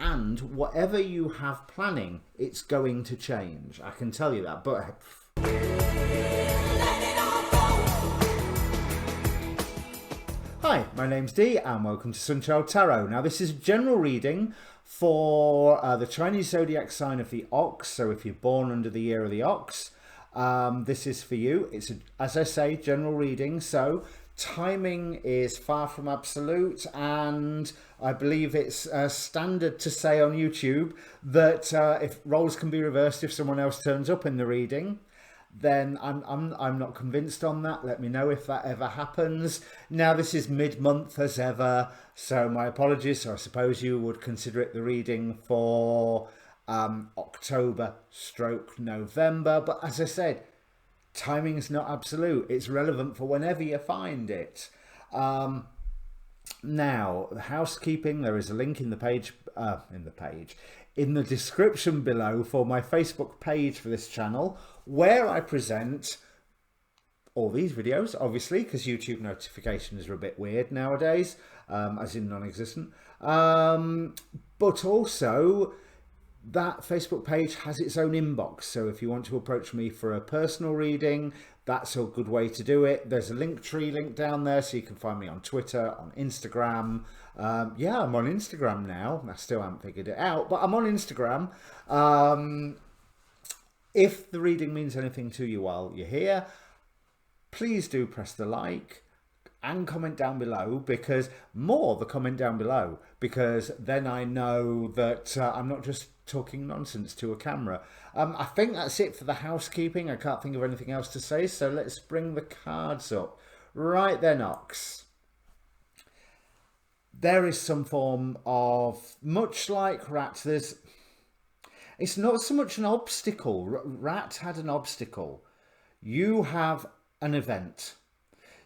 And whatever you have planning, it's going to change. I can tell you that. But hi, my name's Dee and welcome to Sunchild Tarot. Now this is a general reading for the Chinese Zodiac sign of the Ox. So if you're born under the year of the Ox, this is for you. It's, as I say, general reading. So timing is far from absolute, and I believe it's standard to say on YouTube that if roles can be reversed if someone else turns up in the reading. Then I'm not convinced on that. Let me know if that ever happens. Now this is mid-month as ever, so my apologies. So I suppose you would consider it the reading for October/November, but as I said, timing is not absolute. It's relevant for whenever you find it. Now, the housekeeping, there is a link in the description below for my Facebook page for this channel, where I present all these videos, obviously, because YouTube notifications are a bit weird nowadays, as in non-existent. But also, that Facebook page has its own inbox, so if you want to approach me for a personal reading, that's a good way to do it. There's a Linktree link down there, so you can find me on Twitter, on Instagram. Yeah, I'm on Instagram now. I still haven't figured it out, but I'm on Instagram. If the reading means anything to you while you're here, please do press the like and comment down below, because the comment down below, because then I know that I'm not just talking nonsense to a camera. I think that's it for the housekeeping. I can't think of anything else to say, so let's bring the cards up. Right then, Ox. There is some form of, much like Rat, it's not so much an obstacle. Rat had an obstacle. You have an event.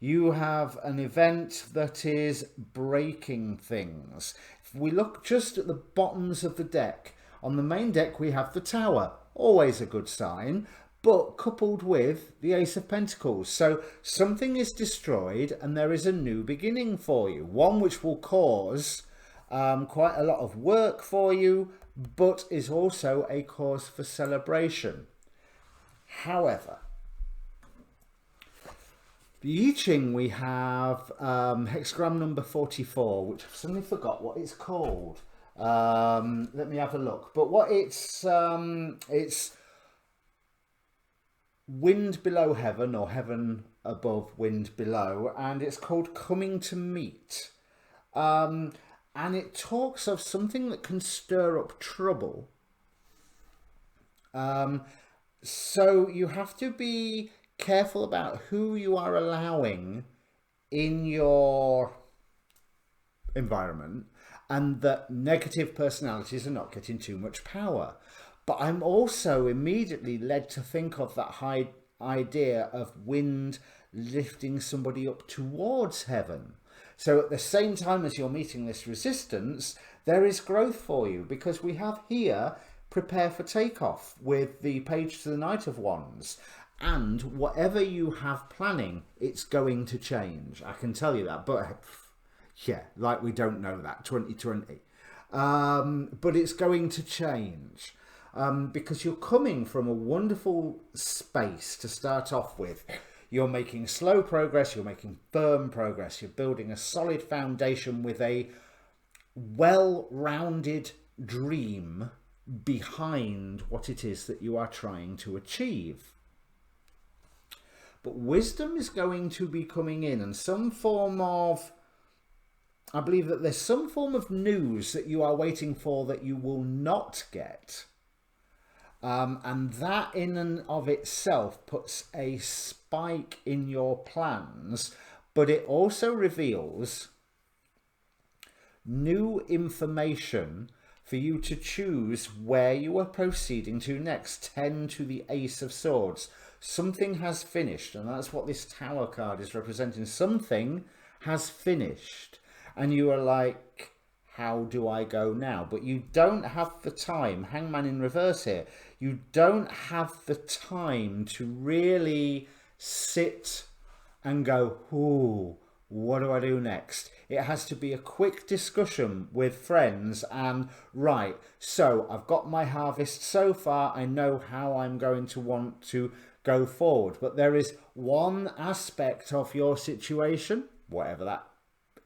You have an event that is breaking things. If we look just at the bottoms of the deck, on the main deck we have the Tower, always a good sign, but coupled with the Ace of Pentacles. So something is destroyed and there is a new beginning for you, one which will cause quite a lot of work for you, but is also a cause for celebration. However, the I Ching, we have hexagram number 44, which I've suddenly forgot what it's called. Let me have a look. But what it's wind below heaven, or heaven above, wind below, and it's called coming to meet. And it talks of something that can stir up trouble. So you have to be careful about who you are allowing in your environment, and that negative personalities are not getting too much power. But I'm also immediately led to think of that high idea of wind lifting somebody up towards heaven. So at the same time as you're meeting this resistance, there is growth for you, because we have here prepare for takeoff with the page to the Knight of Wands. And whatever you have planning, it's going to change. I can tell you that. But yeah, like we don't know that, 2020. But it's going to change. Because you're coming from a wonderful space to start off with. You're making slow progress, you're making firm progress, you're building a solid foundation with a well-rounded dream behind what it is that you are trying to achieve. But wisdom is going to be coming in, and some form of, I believe that there's some form of news that you are waiting for that you will not get. And that in and of itself puts a spike in your plans, but it also reveals new information for you to choose where you are proceeding to next. 10 to the Ace of Swords. Something has finished, and that's what this Tower card is representing. Something has finished, and you are like, how do I go now? But you don't have the time. Hangman in reverse here. You don't have the time to really sit and go, ooh, what do I do next? It has to be a quick discussion with friends and, right, so I've got my harvest so far, I know how I'm going to want to go forward. But there is one aspect of your situation, whatever that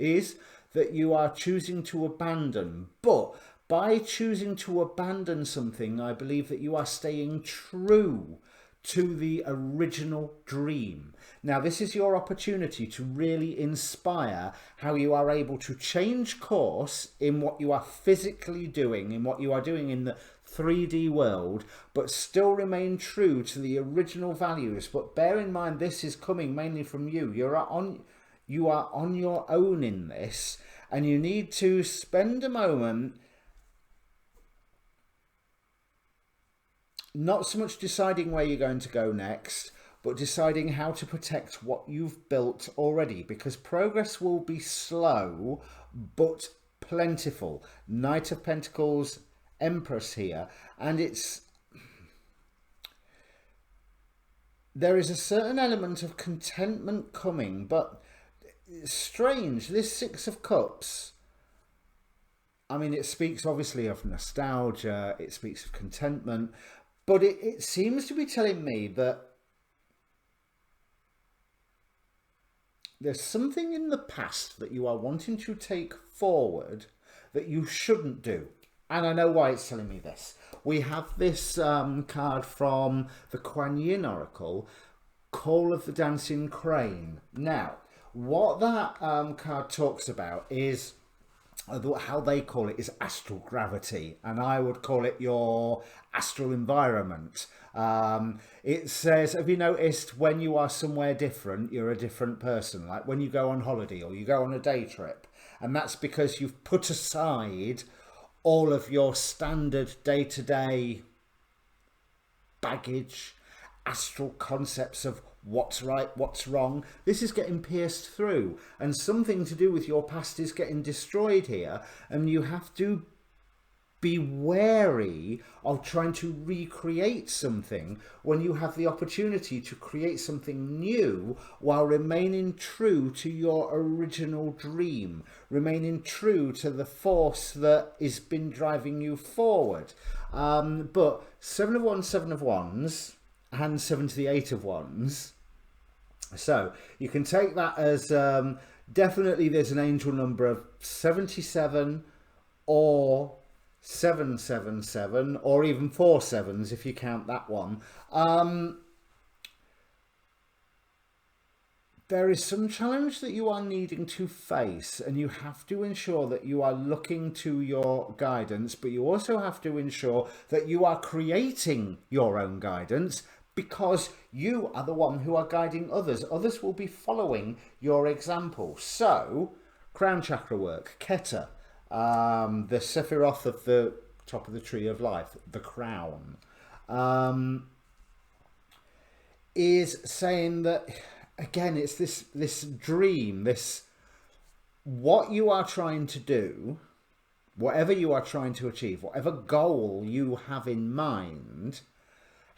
is, that you are choosing to abandon. But by choosing to abandon something, I believe that you are staying true to the original dream. Now, this is your opportunity to really inspire how you are able to change course in what you are physically doing, in what you are doing in the 3D world, but still remain true to the original values. But bear in mind, this is coming mainly from you. You are on your own in this, and you need to spend a moment not so much deciding where you're going to go next, but deciding how to protect what you've built already, because progress will be slow but plentiful. Knight of Pentacles, Empress here, and there is a certain element of contentment coming, but it's strange, this Six of Cups, I mean, it speaks obviously of nostalgia, it speaks of contentment, but it seems to be telling me that there's something in the past that you are wanting to take forward that you shouldn't do. And I know why it's telling me this. We have this card from the Kuan Yin Oracle, Call of the Dancing Crane. Now, what that card talks about is, how they call it is astral gravity, and I would call it your astral environment. It says, have you noticed when you are somewhere different, you're a different person? Like when you go on holiday or you go on a day trip, and that's because you've put aside all of your standard day-to-day baggage, astral concepts of what's right, what's wrong. This is getting pierced through, and something to do with your past is getting destroyed here, and you have to be wary of trying to recreate something when you have the opportunity to create something new while remaining true to your original dream, remaining true to the force that has been driving you forward. But Seven of Wands, and 7 to the 8 of Wands. So you can take that as definitely there's an angel number of 77 or 777 or even 4 sevens if you count that one. There is some challenge that you are needing to face, and you have to ensure that you are looking to your guidance, but you also have to ensure that you are creating your own guidance, because you are the one who are guiding others. Others will be following your example. So, crown chakra work, Keter, the Sephiroth of the top of the tree of life, the crown, is saying that, again, it's this dream, this, what you are trying to do, whatever you are trying to achieve, whatever goal you have in mind,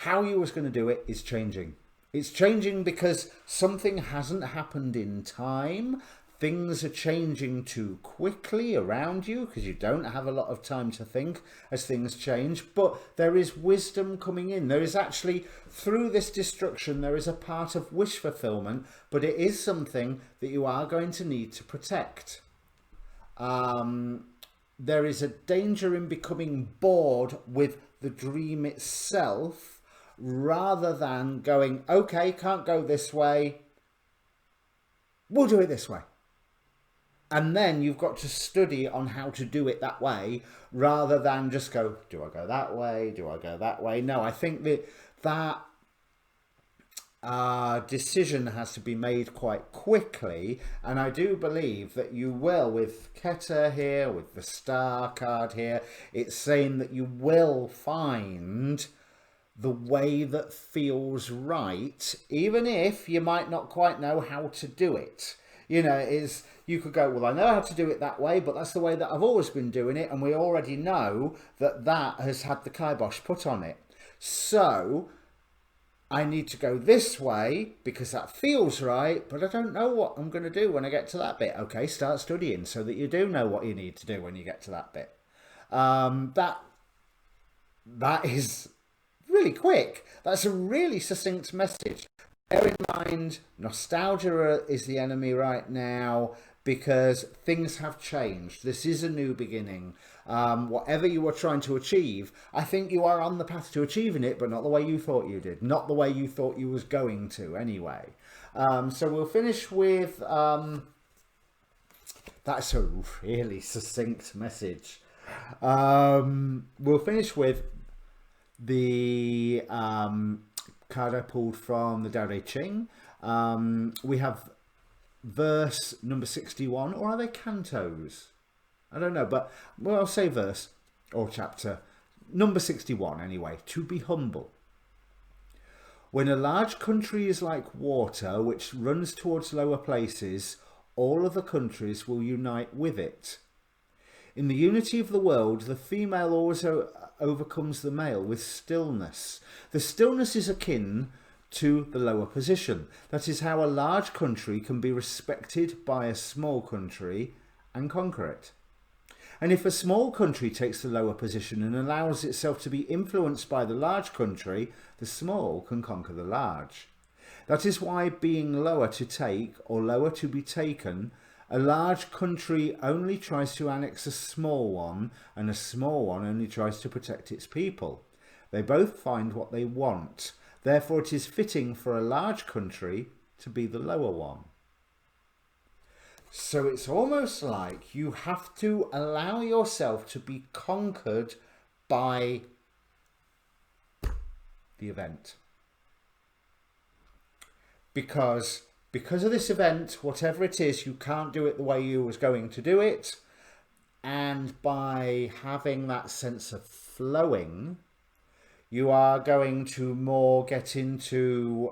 how you was going to do it is changing. It's changing because something hasn't happened in time. Things are changing too quickly around you because you don't have a lot of time to think as things change. But there is wisdom coming in. There is actually, through this destruction, there is a part of wish fulfillment, but it is something that you are going to need to protect. There is a danger in becoming bored with the dream itself, rather than going, okay, can't go this way, we'll do it this way. And then you've got to study on how to do it that way, rather than just go, do I go that way? Do I go that way? No, I think that decision has to be made quite quickly. And I do believe that you will, with Keter here, with the Star card here, it's saying that you will find the way that feels right, even if you might not quite know how to do it. You know, you could go, well, I know how to do it that way, but that's the way that I've always been doing it, and we already know that that has had the kibosh put on it. So I need to go this way because that feels right, but I don't know what I'm going to do when I get to that bit. Okay, start studying so that you do know what you need to do when you get to that bit. That is really quick. That's a really succinct message. Bear in mind, nostalgia is the enemy right now because things have changed. This is a new beginning. Whatever you were trying to achieve, I think you are on the path to achieving it, but not the way you thought you did. Not the way you thought you was going to anyway. So we'll finish with... that's a really succinct message. We'll finish with the card I pulled from the Tao Te Ching. We have verse number 61, or are they cantos? I don't know, but well, I'll say verse or chapter number 61 anyway. To be humble. When a large country is like water which runs towards lower places, all other countries will unite with it. In the unity of the world, the female always overcomes the male with stillness. The stillness is akin to the lower position. That is how a large country can be respected by a small country and conquer it. And if a small country takes the lower position and allows itself to be influenced by the large country, the small can conquer the large. That is why, being lower to take or lower to be taken, a large country only tries to annex a small one, and a small one only tries to protect its people. They both find what they want. Therefore, it is fitting for a large country to be the lower one. So it's almost like you have to allow yourself to be conquered by the event. Because of this event, whatever it is, you can't do it the way you was going to do it. And by having that sense of flowing, you are going to more get into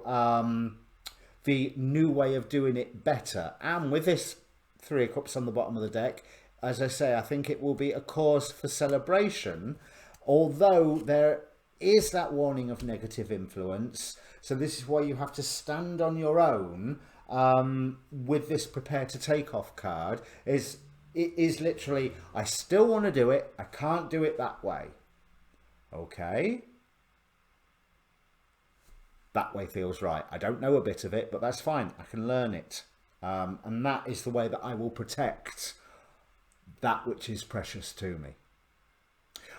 the new way of doing it better. And with this 3 of Cups on the bottom of the deck, as I say, I think it will be a cause for celebration, although there is that warning of negative influence. So this is why you have to stand on your own with this prepare to take off card. It is literally, I still want to do it, I can't do it that way. Okay. That way feels right. I don't know a bit of it, but that's fine. I can learn it. And that is the way that I will protect that which is precious to me.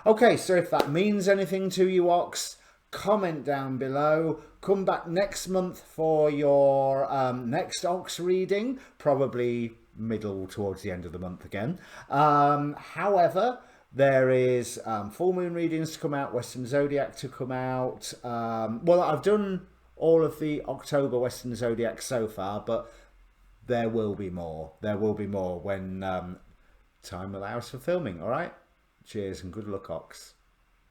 Okay, so if that means anything to you, Ox, comment down below. Come back next month for your next Ox reading, probably middle towards the end of the month again. However, there is full moon readings to come out, Western Zodiac to come out. Well, I've done all of the October Western Zodiac so far, but there will be more. There will be more when time allows for filming. All right. Cheers and good luck, Ox.